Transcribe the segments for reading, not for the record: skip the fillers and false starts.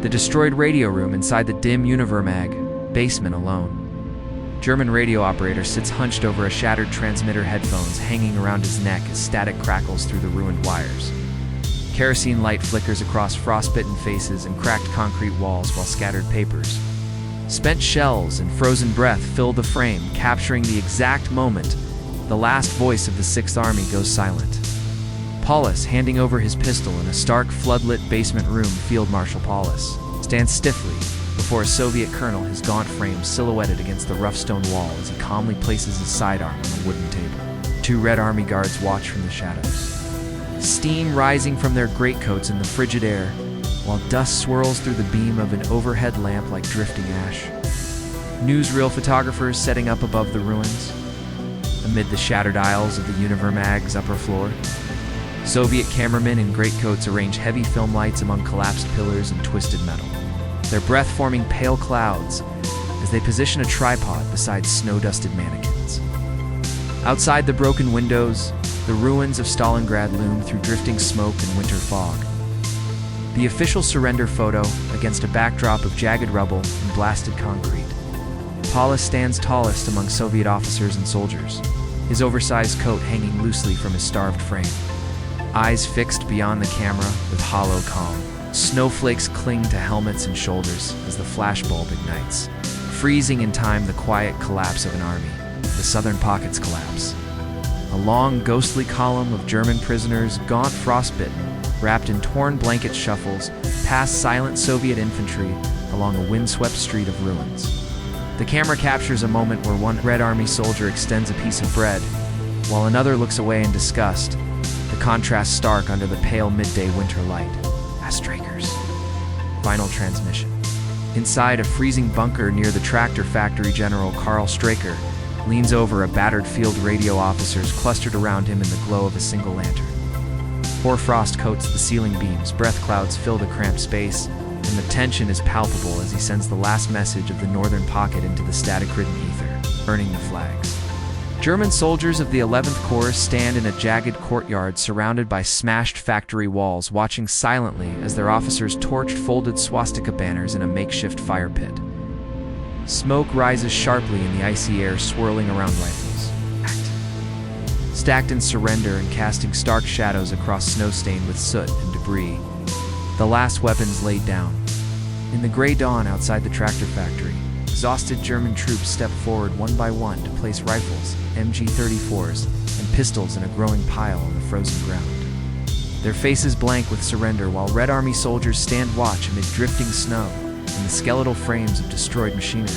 The destroyed radio room inside the dim Univermag basement alone. German radio operator sits hunched over a shattered transmitter, headphones hanging around his neck as static crackles through the ruined wires. Kerosene light flickers across frostbitten faces and cracked concrete walls while scattered papers. Spent shells and frozen breath fill the frame, capturing the exact moment the last voice of the Sixth Army goes silent. Paulus, handing over his pistol in a stark, floodlit basement room, Field Marshal Paulus stands stiffly before a Soviet colonel, his gaunt frame silhouetted against the rough stone wall as he calmly places his sidearm on a wooden table. Two Red Army guards watch from the shadows, steam rising from their greatcoats in the frigid air, while dust swirls through the beam of an overhead lamp like drifting ash. Newsreel photographers setting up above the ruins, amid the shattered aisles of the Univermag's upper floor. Soviet cameramen in greatcoats arrange heavy film lights among collapsed pillars and twisted metal, their breath forming pale clouds as they position a tripod beside snow-dusted mannequins. Outside the broken windows, the ruins of Stalingrad loom through drifting smoke and winter fog. The official surrender photo against a backdrop of jagged rubble and blasted concrete. Paulus stands tallest among Soviet officers and soldiers, his oversized coat hanging loosely from his starved frame. Eyes fixed beyond the camera with hollow calm. Snowflakes cling to helmets and shoulders as the flashbulb ignites, freezing in time the quiet collapse of an army. The southern pockets collapse. A long, ghostly column of German prisoners, gaunt, frostbitten, wrapped in torn blanket, shuffles past silent Soviet infantry along a windswept street of ruins. The camera captures a moment where one Red Army soldier extends a piece of bread, while another looks away in disgust, the contrast stark under the pale midday winter light. Strikers. Final transmission. Inside a freezing bunker near the tractor factory, General Karl Strecker leans over a battered field radio, officers clustered around him in the glow of a single lantern. Hoarfrost coats the ceiling beams, breath clouds fill the cramped space, and the tension is palpable as he sends the last message of the northern pocket into the static-ridden ether, burning the flags. German soldiers of the 11th Corps stand in a jagged courtyard surrounded by smashed factory walls, watching silently as their officers torched folded swastika banners in a makeshift fire pit. Smoke rises sharply in the icy air, swirling around rifles, stacked in surrender and casting stark shadows across snow stained with soot and debris. The last weapons laid down. In the gray dawn outside the tractor factory, exhausted German troops step forward one by one to place rifles, MG-34s, and pistols in a growing pile on the frozen ground. Their faces blank with surrender, while Red Army soldiers stand watch amid drifting snow and the skeletal frames of destroyed machinery.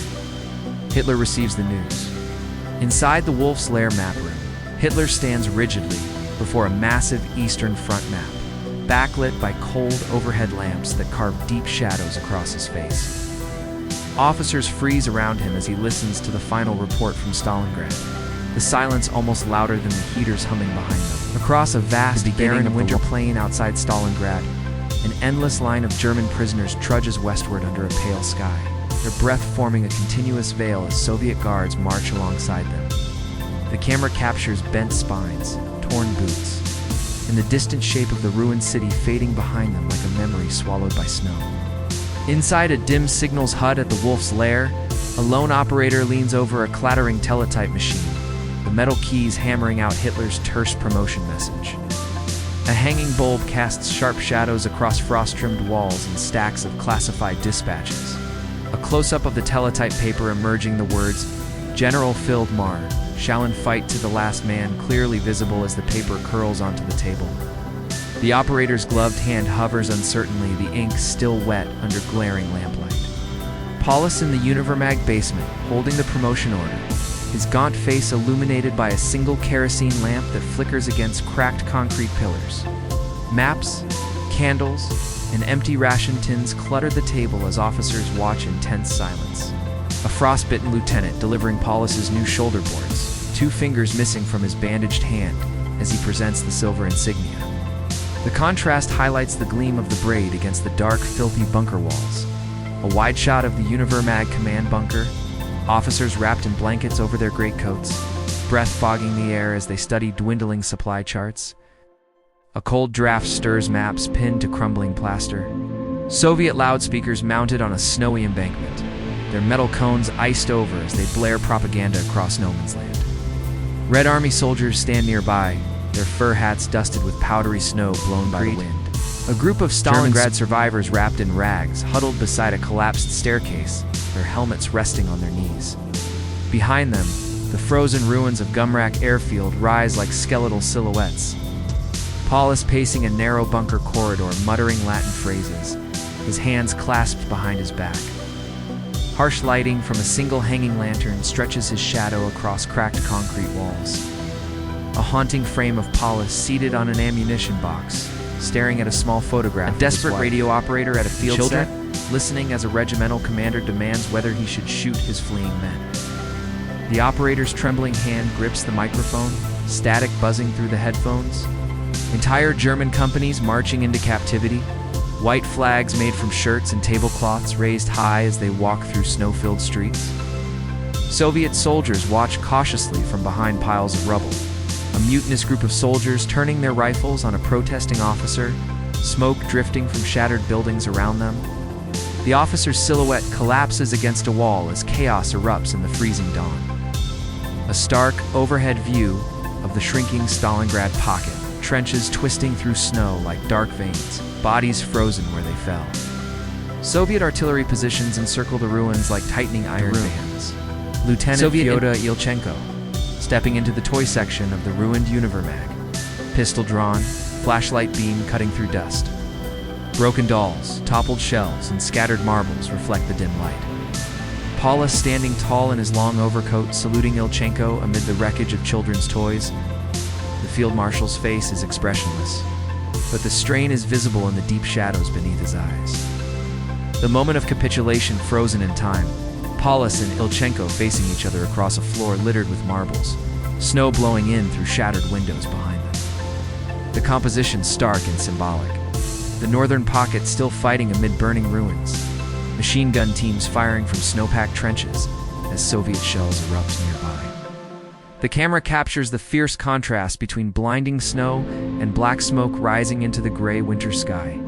Hitler receives the news. Inside the Wolf's Lair map room, Hitler stands rigidly before a massive Eastern Front map, backlit by cold overhead lamps that carve deep shadows across his face. Officers freeze around him as he listens to the final report from Stalingrad, the silence almost louder than the heaters humming behind them. Across a vast, barren winter plain outside Stalingrad, an endless line of German prisoners trudges westward under a pale sky, their breath forming a continuous veil as Soviet guards march alongside them. The camera captures bent spines, torn boots, and the distant shape of the ruined city fading behind them like a memory swallowed by snow. Inside a dim signals hut at the Wolf's Lair, a lone operator leans over a clattering teletype machine, the metal keys hammering out Hitler's terse promotion message. A hanging bulb casts sharp shadows across frost-trimmed walls and stacks of classified dispatches. A close-up of the teletype paper emerging the words, "General Field Mar, shall fight to the last man," clearly visible as the paper curls onto the table. The operator's gloved hand hovers uncertainly, the ink still wet under glaring lamplight. Paulus in the Univermag basement, holding the promotion order, his gaunt face illuminated by a single kerosene lamp that flickers against cracked concrete pillars. Maps, candles, and empty ration tins clutter the table as officers watch in tense silence. A frostbitten lieutenant delivering Paulus's new shoulder boards, two fingers missing from his bandaged hand as he presents the silver insignia. The contrast highlights the gleam of the braid against the dark, filthy bunker walls. A wide shot of the Univermag command bunker, officers wrapped in blankets over their greatcoats, breath fogging the air as they study dwindling supply charts. A cold draft stirs maps pinned to crumbling plaster. Soviet loudspeakers mounted on a snowy embankment, their metal cones iced over as they blare propaganda across no man's land. Red Army soldiers stand nearby, their fur hats dusted with powdery snow blown by the wind. A group of Stalingrad survivors wrapped in rags huddled beside a collapsed staircase, their helmets resting on their knees. Behind them, the frozen ruins of Gumrak airfield rise like skeletal silhouettes. Paulus pacing a narrow bunker corridor, muttering Latin phrases, his hands clasped behind his back. Harsh lighting from a single hanging lantern stretches his shadow across cracked concrete walls. A haunting frame of Paulus seated on an ammunition box, staring at a small photograph. A desperate radio operator at a field set, listening as a regimental commander demands whether he should shoot his fleeing men. The operator's trembling hand grips the microphone, static buzzing through the headphones. Entire German companies marching into captivity, white flags made from shirts and tablecloths raised high as they walk through snow-filled streets. Soviet soldiers watch cautiously from behind piles of rubble, a mutinous group of soldiers turning their rifles on a protesting officer, smoke drifting from shattered buildings around them. The officer's silhouette collapses against a wall as chaos erupts in the freezing dawn. A stark, overhead view of the shrinking Stalingrad pocket, trenches twisting through snow like dark veins, bodies frozen where they fell. Soviet artillery positions encircle the ruins like tightening iron bands. Lieutenant Fyodor Ilchenko, stepping into the toy section of the ruined Univermag, pistol drawn, flashlight beam cutting through dust. Broken dolls, toppled shells, and scattered marbles reflect the dim light. Paulus standing tall in his long overcoat, saluting Ilchenko amid the wreckage of children's toys. The Field Marshal's face is expressionless, but the strain is visible in the deep shadows beneath his eyes. The moment of capitulation frozen in time, Paulus and Ilchenko facing each other across a floor littered with marbles, snow blowing in through shattered windows behind them. The composition stark and symbolic. The northern pocket still fighting amid burning ruins, machine gun teams firing from snow-packed trenches as Soviet shells erupt nearby. The camera captures the fierce contrast between blinding snow and black smoke rising into the gray winter sky.